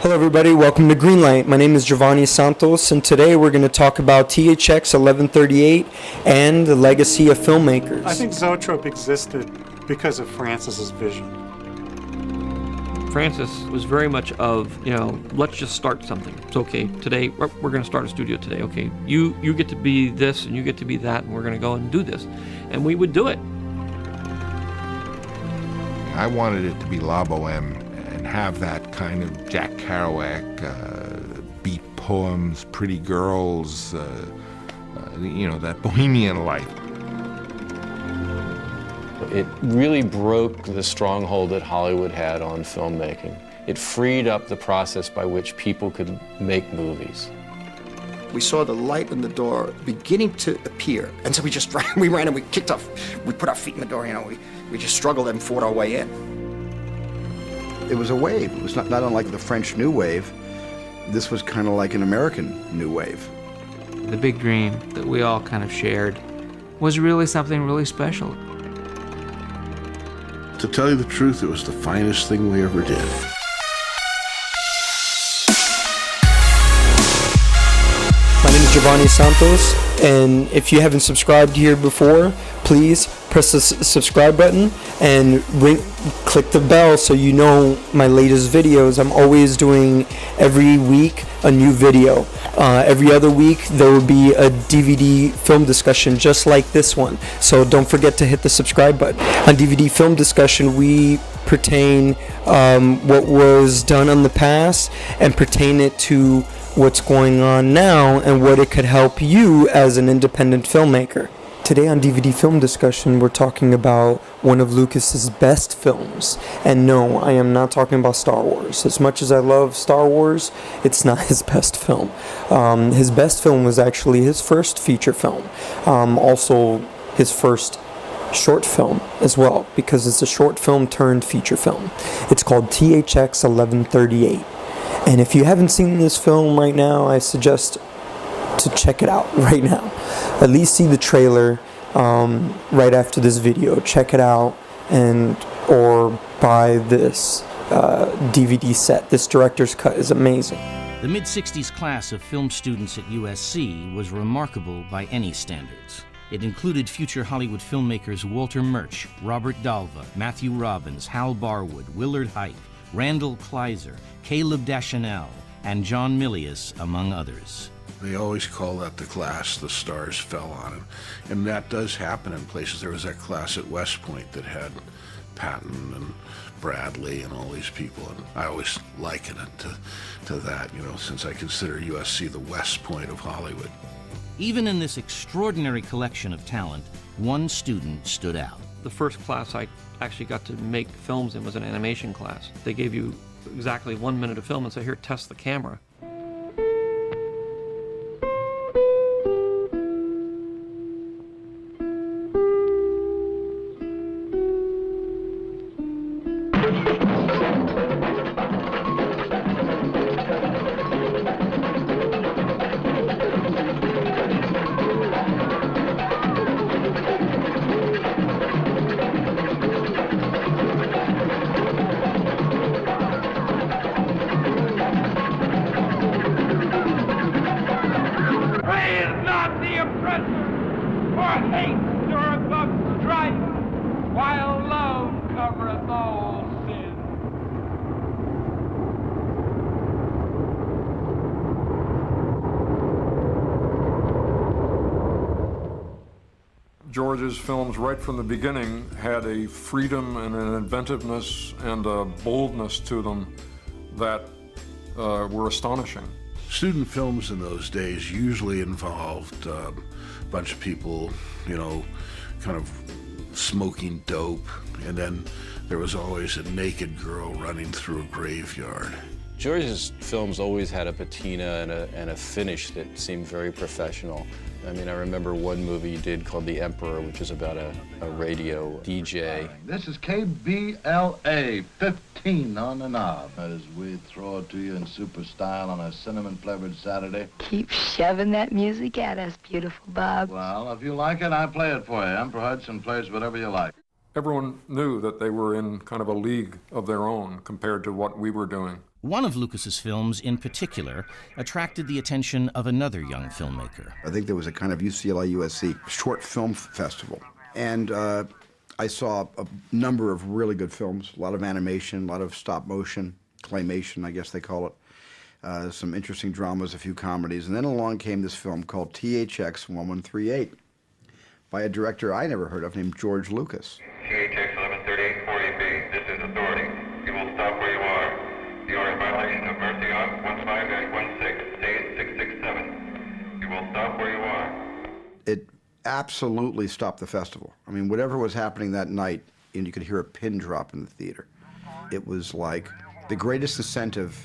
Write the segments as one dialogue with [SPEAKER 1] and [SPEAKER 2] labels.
[SPEAKER 1] Hello everybody, welcome to Greenlight. My name is Giovanni Santos, and today we're going to talk about THX 1138 and the legacy of filmmakers.
[SPEAKER 2] I think Zoetrope existed because of Francis's vision.
[SPEAKER 3] Francis was very much of, let's just start something. It's okay, today, we're going to start a studio today, okay? You get to be this, and you get to be that, and we're going to go and do this. And we would do it.
[SPEAKER 4] I wanted it to be La Boheme and have that kind of Jack Kerouac, beat poems, pretty girls, that bohemian life.
[SPEAKER 5] It really broke the stronghold that Hollywood had on filmmaking. It freed up the process by which people could make movies.
[SPEAKER 6] We saw the light in the door beginning to appear, and so we just ran, and we kicked off, we put our feet in the door, we just struggled and fought our way in.
[SPEAKER 7] It was a wave. It was not unlike the French New Wave. This was kind of like an American New Wave.
[SPEAKER 8] The big dream that we all kind of shared was really something really special.
[SPEAKER 9] To tell you the truth, it was the finest thing we ever did.
[SPEAKER 1] My name is Giovanni Santos, and if you haven't subscribed here before, please press the subscribe button and click the bell so you know my latest videos. I'm always doing every week a new video. Every other week there will be a DVD film discussion just like this one, so don't forget to hit the subscribe button. On DVD film discussion, we pertain what was done in the past and pertain it to what's going on now and what it could help you as an independent filmmaker. Today on DVD Film Discussion, we're talking about one of Lucas's best films. And no, I am not talking about Star Wars. As much as I love Star Wars, it's not his best film. His best film was actually his first feature film. Also his first short film as well, because it's a short film turned feature film. It's called THX 1138. And if you haven't seen this film right now, I suggest to check it out right now. At least see the trailer right after this video. Check it out or buy this DVD set. This director's cut is amazing.
[SPEAKER 10] The mid-60s class of film students at USC was remarkable by any standards. It included future Hollywood filmmakers Walter Murch, Robert Dalva, Matthew Robbins, Hal Barwood, Willard Hite, Randall Kleiser, Caleb Deschanel, and John Milius, among others.
[SPEAKER 9] They always call that the class the stars fell on him. And that does happen in places. There was that class at West Point that had Patton and Bradley and all these people. And I always liken it to that, since I consider USC the West Point of Hollywood.
[SPEAKER 10] Even in this extraordinary collection of talent, one student stood out.
[SPEAKER 3] The first class I actually got to make films in was an animation class. They gave you exactly 1 minute of film and said, here, test the camera.
[SPEAKER 11] George's films, right from the beginning, had a freedom and an inventiveness and a boldness to them that were astonishing.
[SPEAKER 9] Student films in those days usually involved a bunch of people, kind of smoking dope, and then there was always a naked girl running through a graveyard.
[SPEAKER 5] George's films always had a patina and a finish that seemed very professional. I mean, I remember one movie he did called The Emperor, which is about a radio DJ.
[SPEAKER 12] This is KBLA 15 on the knob. As we throw it to you in super style on a cinnamon-flavored Saturday.
[SPEAKER 13] Keep shoving that music at us, beautiful Bob.
[SPEAKER 12] Well, if you like it, I play it for you. Emperor Hudson plays whatever you like.
[SPEAKER 11] Everyone knew that they were in kind of a league of their own compared to what we were doing.
[SPEAKER 10] One of Lucas's films in particular attracted the attention of another young filmmaker.
[SPEAKER 7] I think there was a kind of UCLA-USC short film festival. And I saw a number of really good films, a lot of animation, a lot of stop motion, claymation, I guess they call it. Some interesting dramas, a few comedies. And then along came this film called THX 1138 by a director I never heard of named George Lucas.
[SPEAKER 14] THX 113840B, this is authority. You will stop where you are. You are in violation of Mercy Op 15-16, state 667. You will stop where you are.
[SPEAKER 7] It absolutely stopped the festival. I mean, whatever was happening that night, and you could hear a pin drop in the theater. It was like the greatest incentive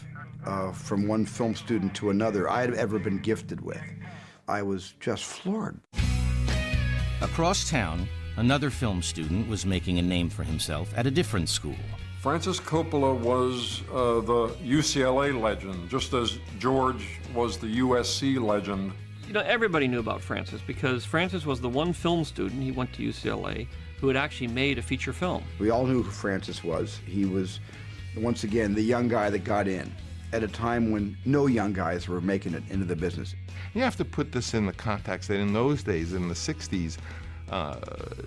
[SPEAKER 7] from one film student to another I had ever been gifted with. I was just floored.
[SPEAKER 10] Across town, another film student was making a name for himself at a different school.
[SPEAKER 11] Francis Coppola was the UCLA legend, just as George was the USC legend.
[SPEAKER 3] You know, everybody knew about Francis because Francis was the one film student, he went to UCLA, who had actually made a feature film.
[SPEAKER 7] We all knew who Francis was. He was, once again, the young guy that got in at a time when no young guys were making it into the business.
[SPEAKER 4] You have to put this in the context that in those days, in the 60s,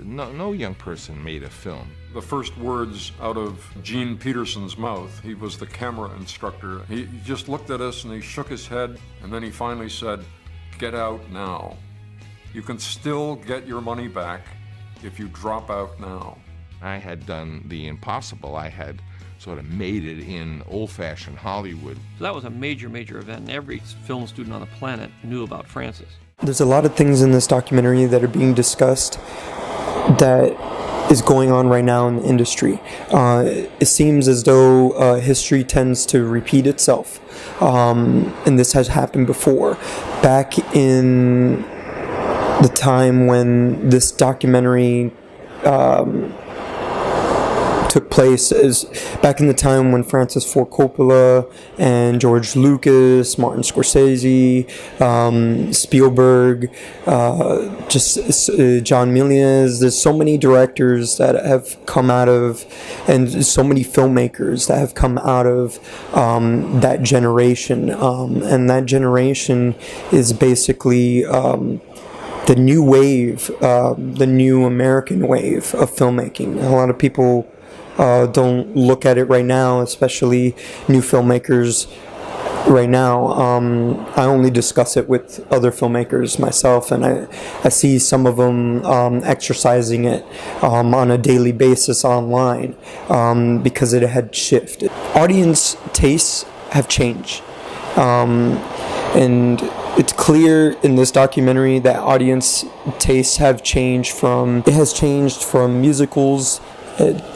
[SPEAKER 4] no young person made a film.
[SPEAKER 11] The first words out of Gene Peterson's mouth, he was the camera instructor. He just looked at us and he shook his head, and then he finally said, "Get out now. You can still get your money back if you drop out now."
[SPEAKER 4] I had done the impossible. I had sort of made it in old-fashioned Hollywood.
[SPEAKER 3] So that was a major, major event, and every film student on the planet knew about Francis.
[SPEAKER 1] There's a lot of things in this documentary that are being discussed that is going on right now in the industry. It seems as though history tends to repeat itself, and this has happened before. Back in the time when this documentary took place, is back in the time when Francis Ford Coppola and George Lucas, Martin Scorsese, Spielberg, John Milius. There's so many directors that have come out of, and so many filmmakers that have come out of that generation. And that generation is basically the new wave, the new American wave of filmmaking. A lot of people don't look at it right now, especially new filmmakers right now. I only discuss it with other filmmakers myself, and I see some of them exercising it on a daily basis online because it had shifted. Audience tastes have changed. And it's clear in this documentary that audience tastes have changed from musicals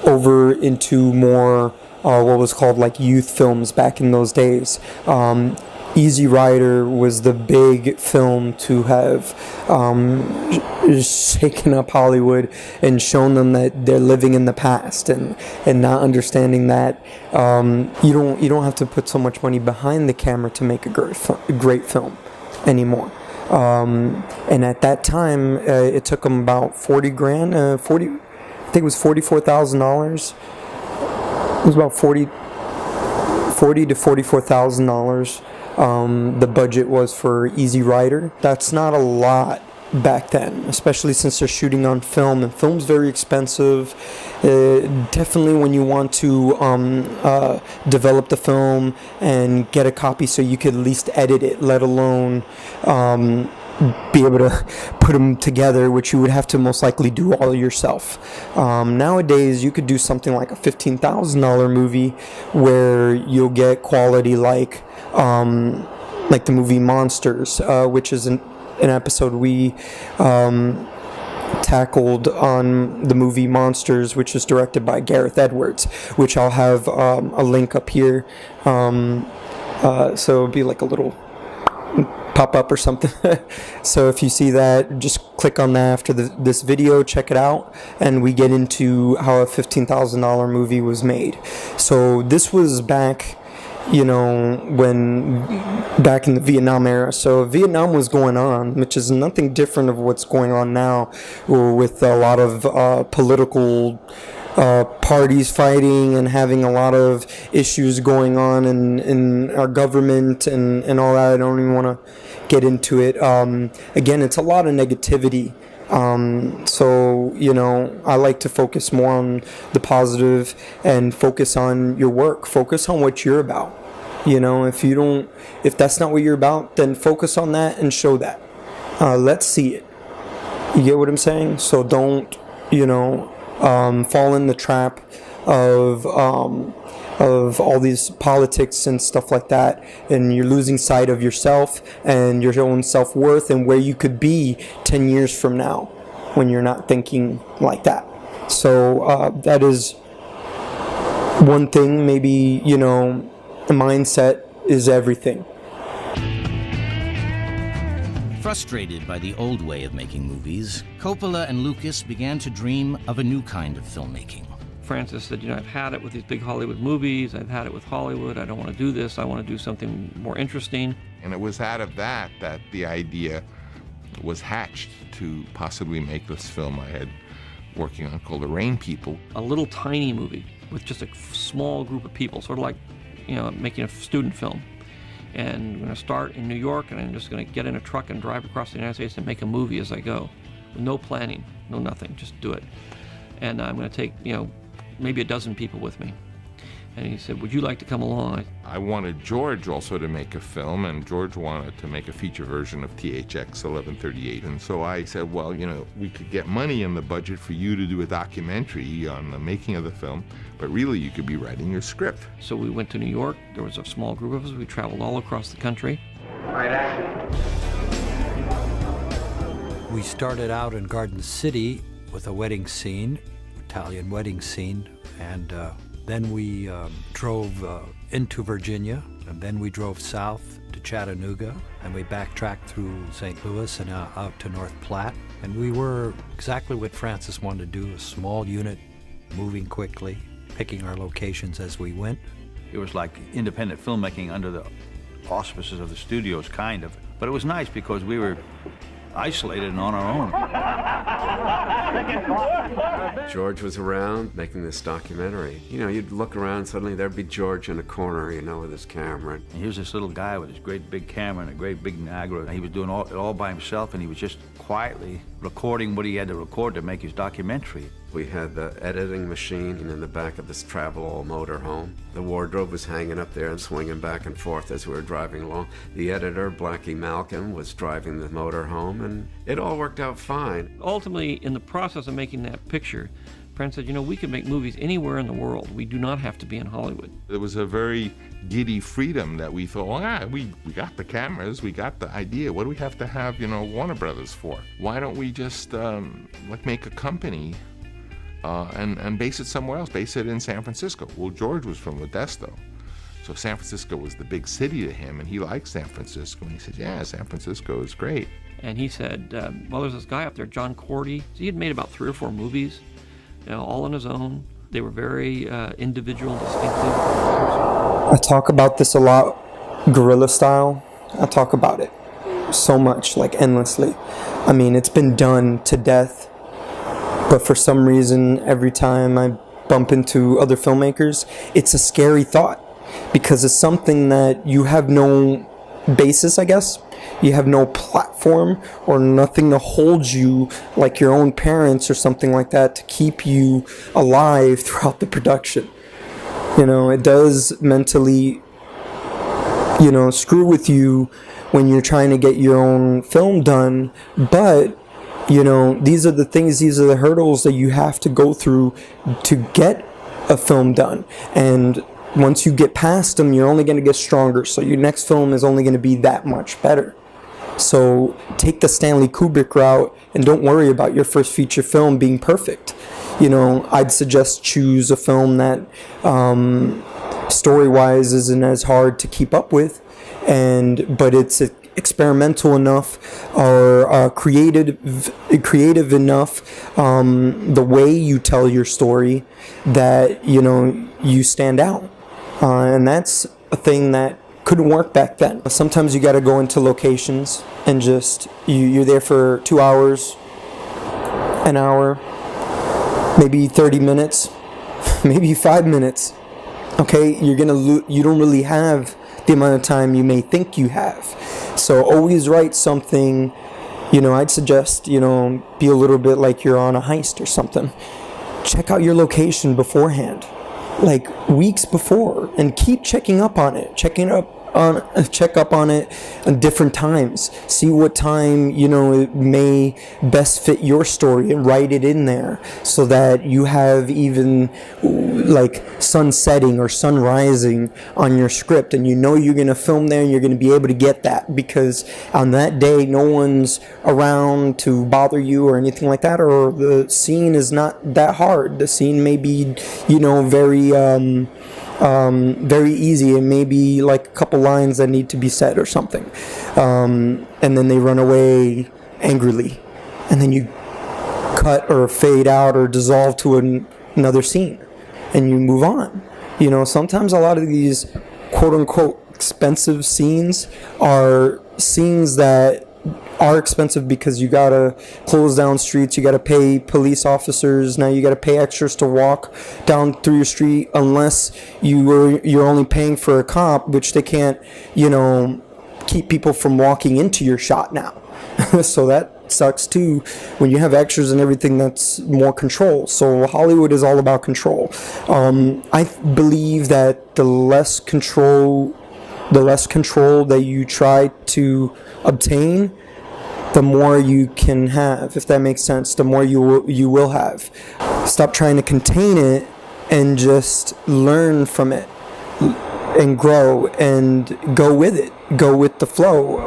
[SPEAKER 1] over into more what was called like youth films back in those days. Easy Rider was the big film to have shaken up Hollywood and shown them that they're living in the past and not understanding that you don't have to put so much money behind the camera to make a great film anymore. And at that time, it took them about 40 grand, I think it was $44,000. It was about $40 to $44,000. The budget was for Easy Rider. That's not a lot back then, especially since they're shooting on film, and film's very expensive. Definitely when you want to develop the film and get a copy so you could at least edit it, let alone be able to put them together, which you would have to most likely do all yourself. Nowadays, you could do something like a $15,000 movie where you'll get quality like the movie Monsters, which is an episode we tackled on the movie Monsters, which is directed by Gareth Edwards, which I'll have a link up here. So it'll be like a little pop up or something. So if you see that, just click on that after this video, check it out, and we get into how a $15,000 movie was made. So this was back, back in the Vietnam era. So Vietnam was going on, which is nothing different of what's going on now with a lot of political parties fighting and having a lot of issues going on in our government and all that. I don't even want to get into it. Again, it's a lot of negativity. So, you know, I like to focus more on the positive and focus on your work. Focus on what you're about. You know, if that's not what you're about, then focus on that and show that. Let's see it. You get what I'm saying? So don't, you know, fall in the trap of all these politics and stuff like that, and you're losing sight of yourself and your own self-worth and where you could be 10 years from now when you're not thinking like that. So that is one thing. Maybe, you know, the mindset is everything.
[SPEAKER 10] Frustrated by the old way of making movies, Coppola and Lucas began to dream of a new kind of filmmaking.
[SPEAKER 3] Francis said, you know, I've had it with these big Hollywood movies, I've had it with Hollywood, I don't want to do this, I want to do something more interesting.
[SPEAKER 4] And it was out of that the idea was hatched to possibly make this film I had working on called The Rain People.
[SPEAKER 3] A little tiny movie with just a small group of people, sort of like, you know, making a student film. And I'm going to start in New York, and I'm just going to get in a truck and drive across the United States and make a movie as I go. With no planning, no nothing, just do it. And I'm going to take, you know, maybe a dozen people with me. And he said, would you like to come along?
[SPEAKER 4] I wanted George also to make a film, and George wanted to make a feature version of THX 1138. And so I said, well, you know, we could get money in the budget for you to do a documentary on the making of the film, but really you could be writing your script.
[SPEAKER 3] So we went to New York. There was a small group of us. We traveled all across the country.
[SPEAKER 15] We started out in Garden City with a wedding scene, Italian wedding scene, and then we drove into Virginia, and then we drove south to Chattanooga, and we backtracked through St. Louis and out to North Platte. And we were exactly what Francis wanted to do, a small unit, moving quickly, picking our locations as we went.
[SPEAKER 16] It was like independent filmmaking under the auspices of the studios, kind of. But it was nice because we were isolated and on our own.
[SPEAKER 17] George was around making this documentary. You know, you'd look around and suddenly there'd be George in a corner, you know, with his camera.
[SPEAKER 16] And here's this little guy with his great big camera and a great big Niagara. And he was doing it all by himself, and he was just quietly recording what he had to record to make his documentary.
[SPEAKER 17] We had the editing machine in the back of this Travelall motorhome. The wardrobe was hanging up there and swinging back and forth as we were driving along. The editor, Blackie Malcolm, was driving the motorhome, and it all worked out fine.
[SPEAKER 3] Ultimately, in the process of making that picture, Fran said, you know, we can make movies anywhere in the world. We do not have to be in Hollywood.
[SPEAKER 4] It was a very giddy freedom that we thought, well, we got the cameras, we got the idea. What do we have to have, you know, Warner Brothers for? Why don't we just like make a company and base it somewhere else, base it in San Francisco? Well, George was from Modesto, so San Francisco was the big city to him, and he liked San Francisco, and he said, yeah, San Francisco is great.
[SPEAKER 3] And he said, well, there's this guy up there, John Cordy. He had made about 3 or 4 movies, you know, all on his own. They were very individual, distinctive.
[SPEAKER 1] I talk about this a lot, guerrilla style. I talk about it so much, like endlessly. I mean, it's been done to death. But for some reason, every time I bump into other filmmakers, it's a scary thought because it's something that you have no basis, I guess. You have no platform or nothing to hold you like your own parents or something like that to keep you alive throughout the production. You know, it does mentally, you know, screw with you when you're trying to get your own film done, but you know, these are the things, these are the hurdles that you have to go through to get a film done. And once you get past them, you're only going to get stronger. So your next film is only going to be that much better. So take the Stanley Kubrick route and don't worry about your first feature film being perfect. You know, I'd suggest choose a film that story-wise isn't as hard to keep up with, but it's experimental enough or creative enough, the way you tell your story, that, you know, you stand out. And that's a thing that couldn't work back then. Sometimes you got to go into locations and just, you're there for 2 hours, an hour, maybe 30 minutes, maybe 5 minutes. Okay, you don't really have the amount of time you may think you have. So always write something. I'd suggest, be a little bit like you're on a heist or something. Check out your location beforehand, like weeks before, and keep checking up on it. Check up on it at different times. See what time, it may best fit your story, and write it in there so that you have even like sun setting or sun rising on your script, and you're going to film there and you're going to be able to get that, because on that day no one's around to bother you or anything like that, or the scene is not that hard. The scene may be, very easy, and maybe like a couple lines that need to be said or something, and then they run away angrily, and then you cut or fade out or dissolve to another scene, and you move on. Sometimes a lot of these quote-unquote expensive scenes are scenes that are expensive because you gotta close down streets, you gotta pay police officers, now you gotta pay extras to walk down through your street, unless you're only paying for a cop, which they can't, keep people from walking into your shot now. So that sucks too. When you have extras and everything, that's more control. So Hollywood is all about control. I believe that the less control that you try to obtain, the more you can have, if that makes sense, the more you will have. Stop trying to contain it and just learn from it and grow and go with it. Go with the flow.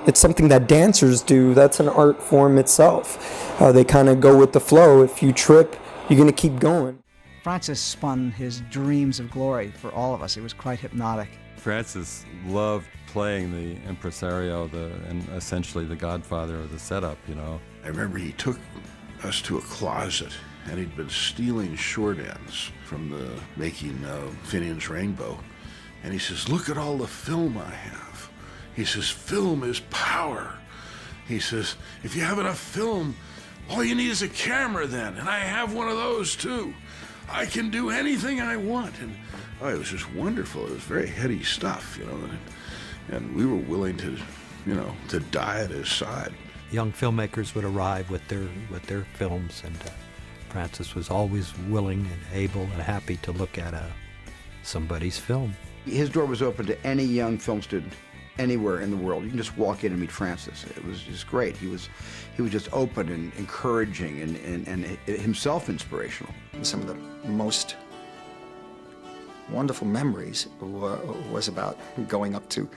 [SPEAKER 1] It's something that dancers do. That's an art form itself. They kind of go with the flow. If you trip, you're going to keep going.
[SPEAKER 18] Francis spun his dreams of glory for all of us. It was quite hypnotic.
[SPEAKER 19] Francis loved playing the impresario, and essentially the godfather of the setup,
[SPEAKER 9] I remember he took us to a closet, and he'd been stealing short ends from the making of Finian's Rainbow. And he says, look at all the film I have. He says, film is power. He says, if you have enough film, all you need is a camera then, and I have one of those too. I can do anything I want. And it was just wonderful. It was very heady stuff, and we were willing to, to die at his side.
[SPEAKER 15] Young filmmakers would arrive with their films, and Francis was always willing and able and happy to look at somebody's film.
[SPEAKER 7] His door was open to any young film student anywhere in the world. You can just walk in and meet Francis. It was just great. He was just open and encouraging and himself inspirational.
[SPEAKER 6] Some of the most wonderful memories was about going up to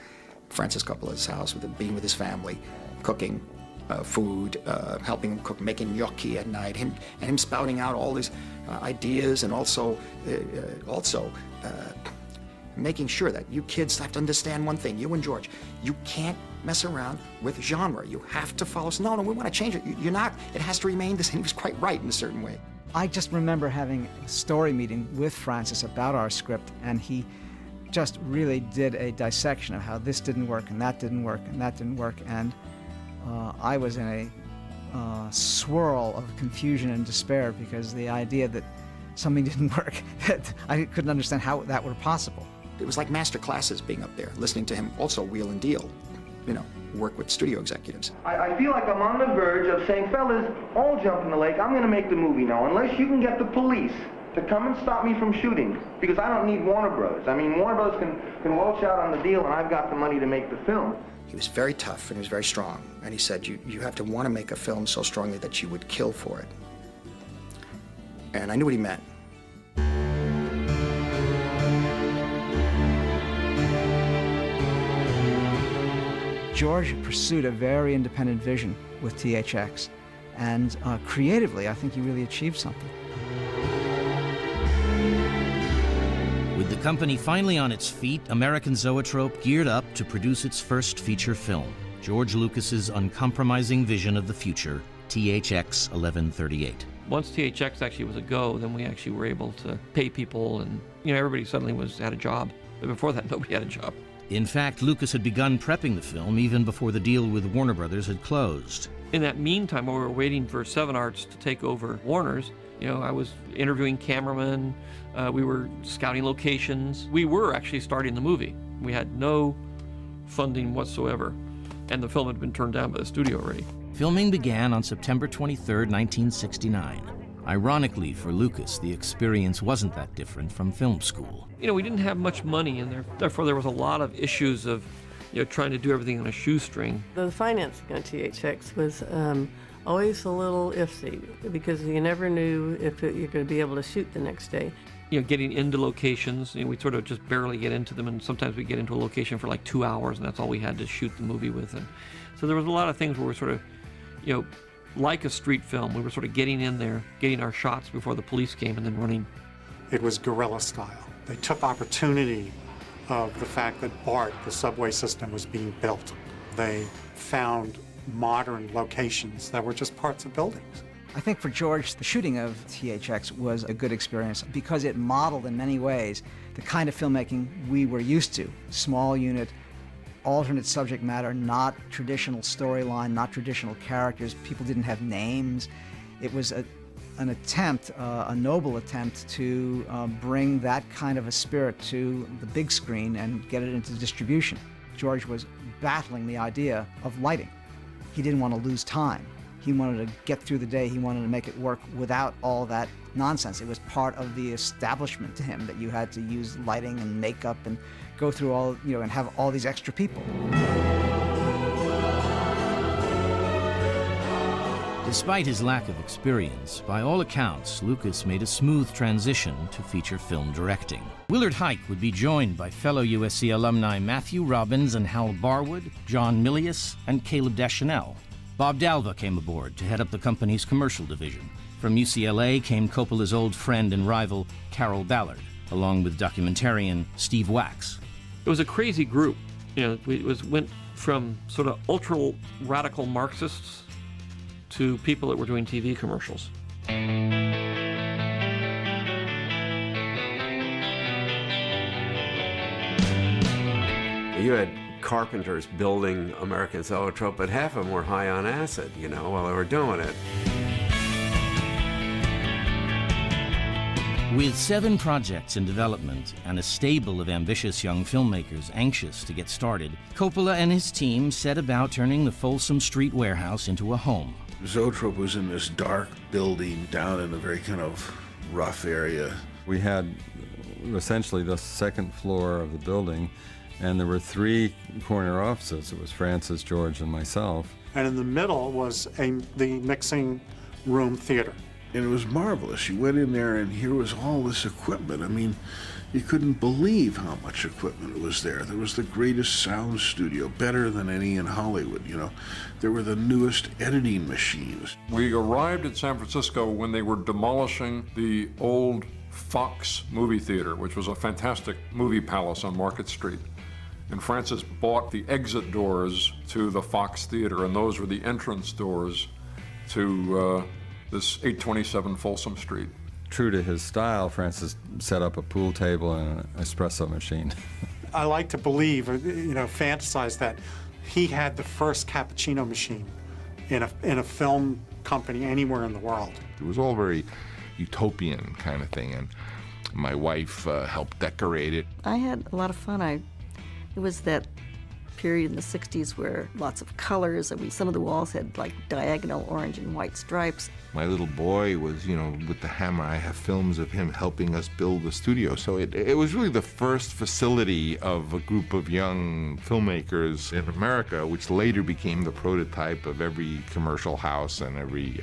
[SPEAKER 6] Francis Coppola's house, being with his family, cooking food, helping him cook, making gnocchi at night, him spouting out all these ideas, and also making sure that you kids have to understand one thing. You and George, you can't mess around with genre. You have to follow. No, we want to change it. You're not. It has to remain the same. He was quite right in a certain way.
[SPEAKER 18] I just remember having a story meeting with Francis about our script, and he just really did a dissection of how this didn't work, and that didn't work, and that didn't work, and I was in a swirl of confusion and despair, because the idea that something didn't work, that I couldn't understand how that were possible.
[SPEAKER 6] It was like master classes being up there, listening to him also wheel and deal, work with studio executives.
[SPEAKER 20] I feel like I'm on the verge of saying, fellas, all jump in the lake. I'm going to make the movie now, unless you can get the police to come and stop me from shooting, because I don't need Warner Brothers. I mean, Warner Brothers can welch out on the deal, and I've got the money to make the film.
[SPEAKER 6] He was very tough, and he was very strong. And he said, you have to want to make a film so strongly that you would kill for it. And I knew what he meant.
[SPEAKER 18] George pursued a very independent vision with THX, and creatively, I think he really achieved something.
[SPEAKER 10] With the company finally on its feet, American Zoetrope geared up to produce its first feature film, George Lucas's uncompromising vision of the future, THX 1138.
[SPEAKER 3] Once THX actually was a go, then we actually were able to pay people, and everybody suddenly had a job. But before that, nobody had a job.
[SPEAKER 10] In fact, Lucas had begun prepping the film even before the deal with Warner Brothers had closed.
[SPEAKER 3] In that meantime, while we were waiting for Seven Arts to take over Warner's, You know, I was interviewing cameramen, we were scouting locations. We were actually starting the movie. We had no funding whatsoever, and the film had been turned down by the studio already.
[SPEAKER 10] Filming began on September 23, 1969. Ironically for Lucas, the experience wasn't that different from film school.
[SPEAKER 3] You know, we didn't have much money, and therefore there was a lot of issues of, you know, trying to do everything on a shoestring.
[SPEAKER 21] The financing on THX was always a little iffy because you never knew if you're going to be able to shoot the next day.
[SPEAKER 3] You know, getting into locations, you know, we sort of just barely get into them, and sometimes we get into a location for like 2 hours, and that's all we had to shoot the movie with. And so there was a lot of things where we're sort of, you know, like a street film, we were sort of getting in there, getting our shots before the police came, and then running.
[SPEAKER 2] It was guerrilla style. They took opportunity of the fact that BART, the subway system, was being built. They found modern locations that were just parts of buildings.
[SPEAKER 18] I think for George, the shooting of THX was a good experience because it modeled in many ways the kind of filmmaking we were used to. Small unit, alternate subject matter, not traditional storyline, not traditional characters. People didn't have names. It was an attempt, a noble attempt to bring that kind of a spirit to the big screen and get it into distribution. George was battling the idea of lighting. He didn't want to lose time. He wanted to get through the day. He wanted to make it work without all that nonsense. It was part of the establishment to him that you had to use lighting and makeup and go through all, you know, and have all these extra people.
[SPEAKER 10] Despite his lack of experience, by all accounts, Lucas made a smooth transition to feature film directing. Willard Huyck would be joined by fellow USC alumni Matthew Robbins and Hal Barwood, John Milius, and Caleb Deschanel. Bob Dalva came aboard to head up the company's commercial division. From UCLA came Coppola's old friend and rival, Carroll Ballard, along with documentarian Steve Wax.
[SPEAKER 3] It was a crazy group. You know, went from sort of ultra-radical Marxists to people that were doing TV commercials.
[SPEAKER 17] You had carpenters building American Zoetrope, but half of them were high on acid, you know, while they were doing it.
[SPEAKER 10] With 7 projects in development and a stable of ambitious young filmmakers anxious to get started, Coppola and his team set about turning the Folsom Street warehouse into a home.
[SPEAKER 9] Zoetrope was in this dark building down in a very kind of rough area.
[SPEAKER 19] We had essentially the second floor of the building, and there were 3 corner offices. It was Francis, George, and myself.
[SPEAKER 2] And in the middle was the mixing room theater.
[SPEAKER 9] And it was marvelous. You went in there and here was all this equipment. I mean, you couldn't believe how much equipment was there. There was the greatest sound studio, better than any in Hollywood, you know. There were the newest editing machines.
[SPEAKER 11] We arrived at San Francisco when they were demolishing the old Fox movie theater, which was a fantastic movie palace on Market Street. And Francis bought the exit doors to the Fox Theater, and those were the entrance doors to this 827 Folsom Street.
[SPEAKER 19] True to his style, Francis set up a pool table and an espresso machine.
[SPEAKER 2] I like to believe, you know, fantasize that he had the first cappuccino machine in a film company anywhere in the world.
[SPEAKER 4] It was all very utopian kind of thing, and my wife helped decorate it.
[SPEAKER 22] I had a lot of fun. It was that period in the 60s where lots of colors, and some of the walls had like diagonal orange and white stripes.
[SPEAKER 4] My little boy was, you know, with the hammer. I have films of him helping us build the studio. So it was really the first facility of a group of young filmmakers in America, which later became the prototype of every commercial house and every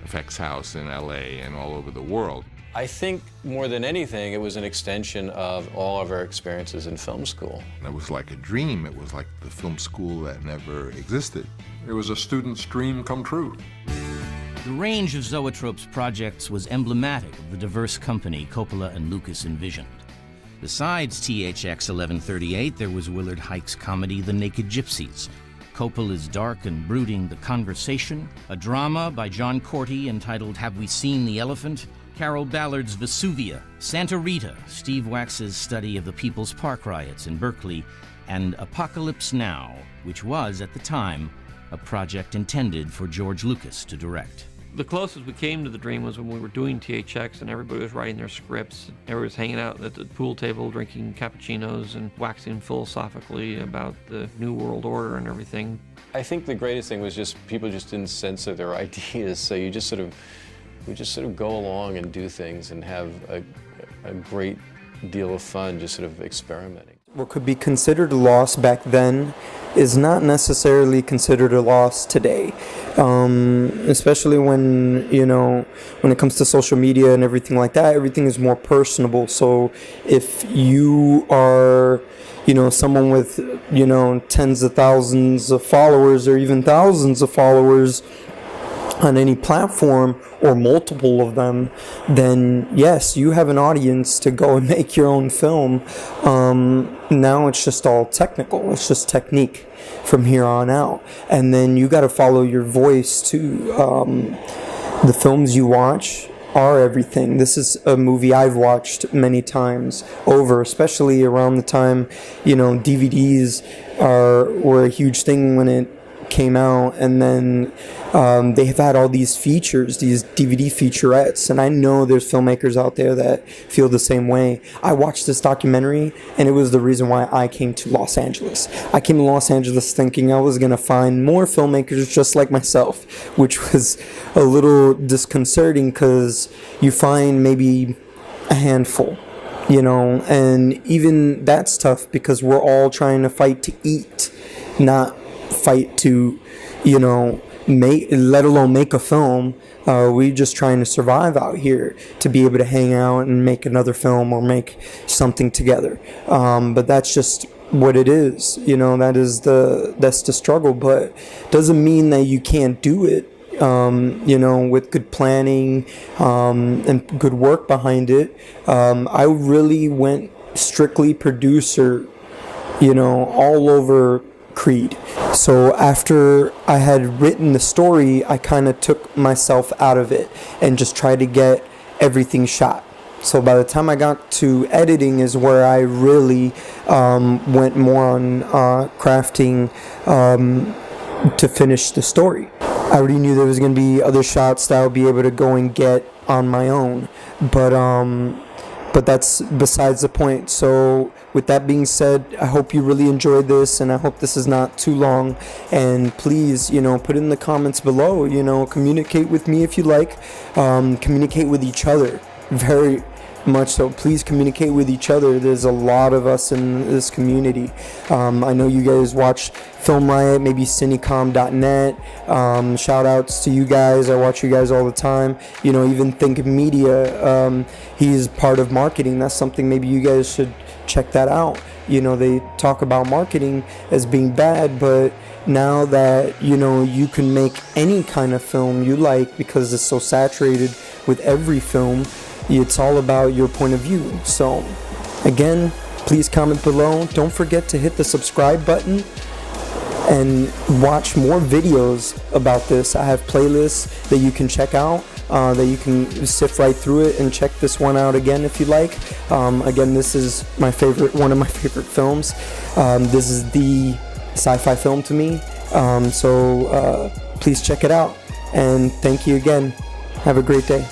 [SPEAKER 4] effects house in LA and all over the world.
[SPEAKER 5] I think more than anything, it was an extension of all of our experiences in film school.
[SPEAKER 4] It was like a dream. It was like the film school that never existed.
[SPEAKER 11] It was a student's dream come true.
[SPEAKER 10] The range of Zoetrope's projects was emblematic of the diverse company Coppola and Lucas envisioned. Besides THX 1138, there was Willard Huyck's comedy The Naked Gypsies, Coppola's dark and brooding The Conversation, a drama by John Corti entitled Have We Seen the Elephant?, Carroll Ballard's Vesuvia, Santa Rita, Steve Wax's study of the People's Park riots in Berkeley, and Apocalypse Now, which was, at the time, a project intended for George Lucas to direct.
[SPEAKER 3] The closest we came to the dream was when we were doing THX and everybody was writing their scripts. Everybody was hanging out at the pool table drinking cappuccinos and waxing philosophically about the New World Order and everything.
[SPEAKER 5] I think the greatest thing was just people just didn't censor their ideas, so we just sort of go along and do things and have a great deal of fun just sort of experimenting.
[SPEAKER 1] What could be considered a loss back then is not necessarily considered a loss today, especially when it comes to social media and everything like that. Everything is more personable. So if you are someone with tens of thousands of followers or even thousands of followers on any platform or multiple of them, then yes, you have an audience to go and make your own film. Now it's just all technical. It's just technique from here on out. And then you got to follow your voice too. The films you watch are everything. This is a movie I've watched many times over, especially around the time, DVDs were a huge thing when it came out, and then they have had all these features, these DVD featurettes, and I know there's filmmakers out there that feel the same way. I watched this documentary, and it was the reason why I came to Los Angeles. I came to Los Angeles thinking I was going to find more filmmakers just like myself, which was a little disconcerting because you find maybe a handful, and even that's tough because we're all trying to fight to eat, not fight to let alone make a film. We're just trying to survive out here to be able to hang out and make another film or make something together. But that's just what it is. That's the struggle, but doesn't mean that you can't do it. With good planning and good work behind it. I really went strictly producer, all over Creed. So after I had written the story, I kind of took myself out of it and just tried to get everything shot. So by the time I got to editing is where I really went more on crafting to finish the story. I already knew there was going to be other shots that I would be able to go and get on my own, but that's besides the point. So with that being said, I hope you really enjoyed this, and I hope this is not too long. And please, put in the comments below, communicate with me if you like, communicate with each other, very much so. Please communicate with each other. There's a lot of us in this community. I know you guys watch Film Riot, maybe cinecom.net. Shout outs to you guys. I watch you guys all the time. Even Think Media, he's part of marketing. That's something maybe you guys should check that out. They talk about marketing as being bad, but now that you can make any kind of film you like because it's so saturated with every film, it's all about your point of view. So again, please comment below. Don't forget to hit the subscribe button and watch more videos about this. I have playlists that you can check out, that you can sift right through it and check this one out again if you like. Again, this is one of my favorite films. This is the sci-fi film to me. So please check it out. And thank you again. Have a great day.